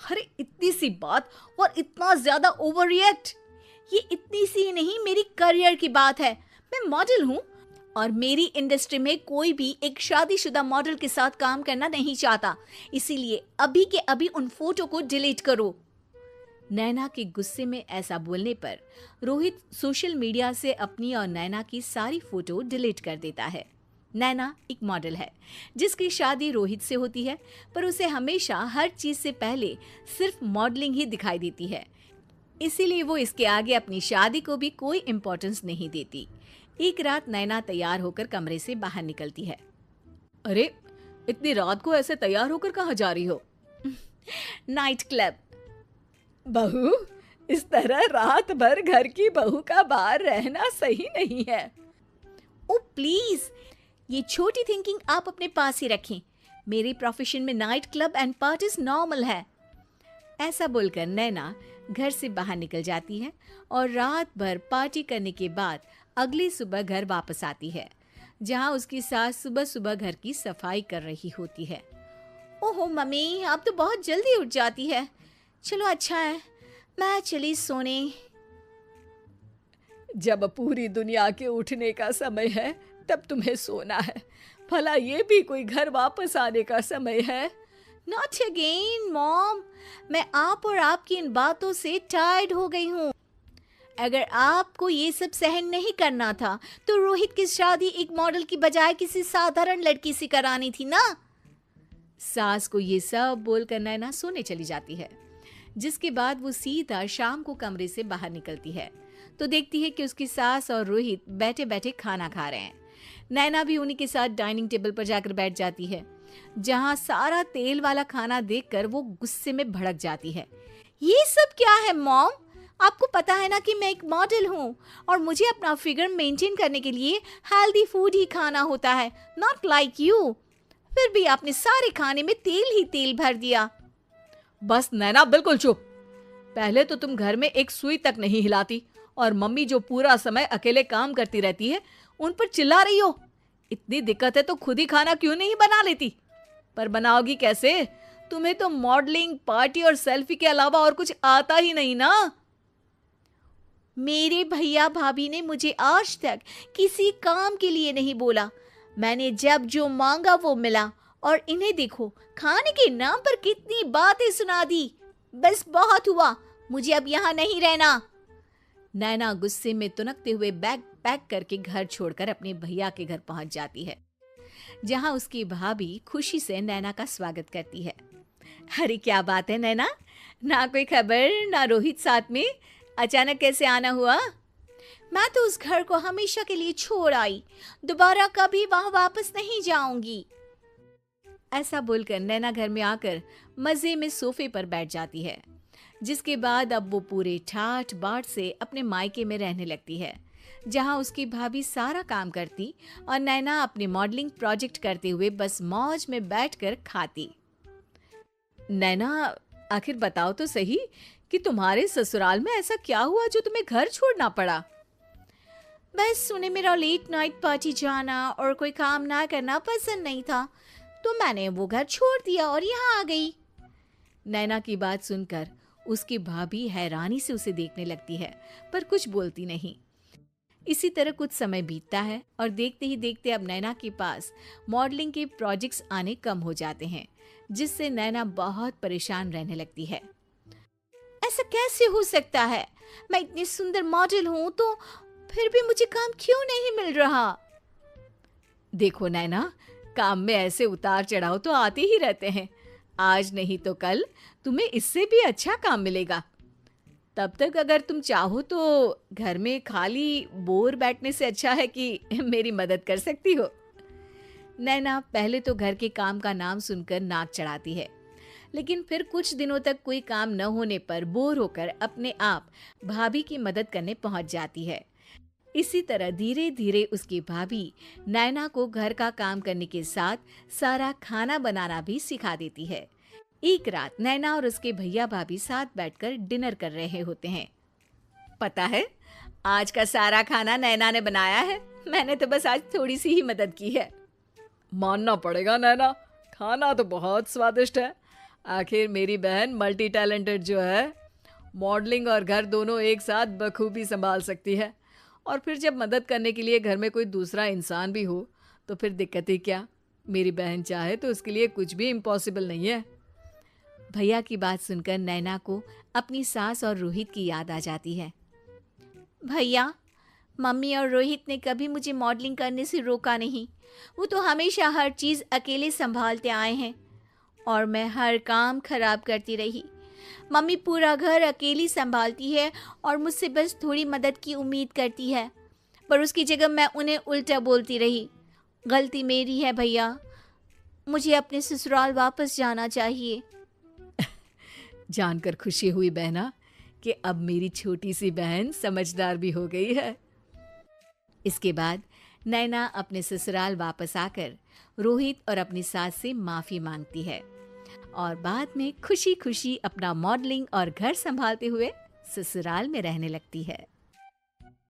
अरे इतनी सी बात और इतना ज्यादा ओवर रिएक्ट। ये इतनी सी ही नहीं, मेरी करियर की बात है। मैं मॉडल हूँ और मेरी इंडस्ट्री में कोई भी एक शादीशुदा मॉडल के साथ काम करना नहीं चाहता, इसीलिए अभी के अभी उन फोटो को डिलीट करो। नैना के गुस्से में ऐसा बोलने पर रोहित सोशल मीडिया से अपनी और नैना की सारी फोटो डिलीट कर देता है। नैना एक मॉडल है जिसकी शादी रोहित से होती है, पर उसे हमेशा हर चीज से पहले सिर्फ मॉडलिंग ही दिखाई देती है, इसीलिए वो इसके आगे अपनी शादी को भी कोई इम्पोर्टेंस नहीं देती। एक रात नैना तैयार होकर कमरे से बाहर निकलती है। अरे इतनी रात को ऐसे तैयार होकर कहाँ जा रही हो? Night club. बहू, इस तरह रात भर घर की बहू का बाहर रहना सही नहीं है। ओ प्लीज, ये छोटी थिंकिंग आप अपने पास ही रखें। मेरे प्रोफेशन में night club and parties normal है। ऐसा बोलकर नैना घर से बाहर निकल जाती है और रात भर पार्टी करने के बाद अगली सुबह घर वापस आती है, जहां उसकी सास सुबह सुबह घर की सफाई कर रही होती है। ओहो मम्मी, आप तो बहुत जल्दी उठ जाती है। चलो अच्छा है, मैं चली सोने। जब पूरी दुनिया के उठने का समय है तब तुम्हें सोना है, भला ये भी कोई घर वापस आने का समय है? नॉट अगेन मॉम, मैं आप और आपकी इन बातों से टायर्ड हो गई हूँ। अगर आपको ये सब सहन नहीं करना था तो रोहित की शादी एक मॉडल की बजाय किसी साधारण लड़की से करानी थी ना। सास को ये सब बोलकर नैना सोने चली जाती है, जिसके बाद वो सीधा शाम को कमरे से बाहर निकलती है तो देखती है कि उसकी सास और रोहित बैठे बैठे खाना खा रहे हैं। नैना भी उन्हीं के साथ डाइनिंग टेबल पर जाकर बैठ जाती है, जहां सारा तेल वाला खाना देखकर वो गुस्से में भड़क जाती है। ये सब क्या है मॉम? आपको पता है ना कि मैं एक मॉडल हूँ और मुझे अपना फिगर मेंटेन करने के लिए हेल्दी फूड ही खाना होता है, नॉट लाइक यू। फिर भी आपने सारे खाने में तेल ही तेल भर दिया। बस नैना, बिल्कुल चुप। पहले तो तुम घर में एक सुई तक नहीं हिलाती और मम्मी जो पूरा समय अकेले काम करती रहती है उन पर चिल्ला रही हो। इतनी दिक्कत है तो खुद ही खाना क्यों नहीं बना लेती? पर बनाओगी कैसे? तुम्हें तो मॉडलिंग, पार्टी और सेल्फी के अलावा और कुछ आता ही नहीं ना। मेरे भैया भाभी ने मुझे आज तक किसी काम के लिए नहीं बोला। मैंने जब जो मांगा वो मिला और इन्हें देखो, खाने के नाम पर कितनी बातें सुना दी। बस बहुत हुआ, मुझे अब यहाँ नहीं रहना। नैना गुस्से में तुनकते हुए बैग पैक करके घर छोड़कर अपने भैया के घर पहुंच जाती है, जहां उसकी भाभी खुशी से नैना का स्वागत करती है। अरे क्या बात है नैना, ना कोई खबर ना रोहित साथ में, अचानक कैसे आना हुआ? मैं तो उस घर को हमेशा के लिए छोड़ आई, दोबारा कभी वहां वापस नहीं जाऊंगी। ऐसा बोलकर नैना घर में आकर मजे में सोफे पर बैठ जाती है, जिसके बाद अब वो पूरे ठाठ बाट से अपने मायके में रहने लगती है, जहां उसकी भाभी सारा काम करती और नैना अपने मॉडलिंग प्रोजेक्ट करते हुए बस मौज में बैठकर खाती। नैना, आखिर बताओ तो सही कि तुम्हारे ससुराल में ऐसा क्या हुआ जो तुम्हें घर छोड़ना पड़ा? बस उन्हें मेरा लेट नाइट पार्टी जाना और कोई काम ना करना पसंद नहीं था, तो मैंने वो घर छोड़ दिया और यहाँ आ गई। नैना की बात सुनकर उसकी भाभी हैरानी से उसे देखने लगती है, पर कुछ बोलती नहीं। इसी तरह कुछ समय बीतता है और देखते ही देखते अब नैना के पास मॉडलिंग के प्रोजेक्ट्स आने कम हो जाते हैं, जिससे नैना बहुत परेशान रहने लगती है। ऐसा कैसे हो सकता है? मैं इतनी सुंदर मॉडल हूँ तो फिर भी मुझे काम क्यों नहीं मिल रहा? देखो नैना, काम में ऐसे उतार चढ़ाव तो आते ही रहते हैं। आज नहीं तो कल तुम्हें इससे भी अच्छा काम मिलेगा। तब तक अगर तुम चाहो तो घर में खाली बोर बैठने से अच्छा है कि मेरी मदद कर सकती हो। नैना पहले तो घर के काम का नाम सुनकर नाक चढ़ाती है, लेकिन फिर कुछ दिनों तक कोई काम न होने पर बोर होकर अपने आप भाभी की मदद करने पहुंच जाती है। इसी तरह धीरे धीरे उसकी भाभी नैना को घर का काम करने के साथ सारा खाना बनाना भी सिखा देती है। एक रात नैना और उसके भैया भाभी साथ बैठकर डिनर कर रहे होते हैं। पता है, आज का सारा खाना नैना ने बनाया है, मैंने तो बस आज थोड़ी सी ही मदद की है। मानना पड़ेगा नैना, खाना तो बहुत स्वादिष्ट है। आखिर मेरी बहन मल्टी टैलेंटेड जो है, मॉडलिंग और घर दोनों एक साथ बखूबी संभाल सकती है। और फिर जब मदद करने के लिए घर में कोई दूसरा इंसान भी हो, तो फिर दिक्कत ही क्या। मेरी बहन चाहे तो उसके लिए कुछ भी इम्पॉसिबल नहीं है। भैया की बात सुनकर नैना को अपनी सास और रोहित की याद आ जाती है। भैया, मम्मी और रोहित ने कभी मुझे मॉडलिंग करने से रोका नहीं। वो तो हमेशा हर चीज़ अकेले संभालते आए हैं और मैं हर काम खराब करती रही। मम्मी पूरा घर अकेली संभालती है और मुझसे बस थोड़ी मदद की उम्मीद करती है, पर उसकी जगह मैं उन्हें उल्टा बोलती रही। गलती मेरी है भैया, मुझे अपने ससुराल वापस जाना चाहिए। जानकर खुशी हुई बहना कि अब मेरी छोटी सी बहन समझदार भी हो गई है। इसके बाद नैना अपने ससुराल वापस आकर रोहित और अपनी सास से माफ़ी मांगती है और बाद में खुशी खुशी अपना मॉडलिंग और घर संभालते हुए ससुराल में रहने लगती है।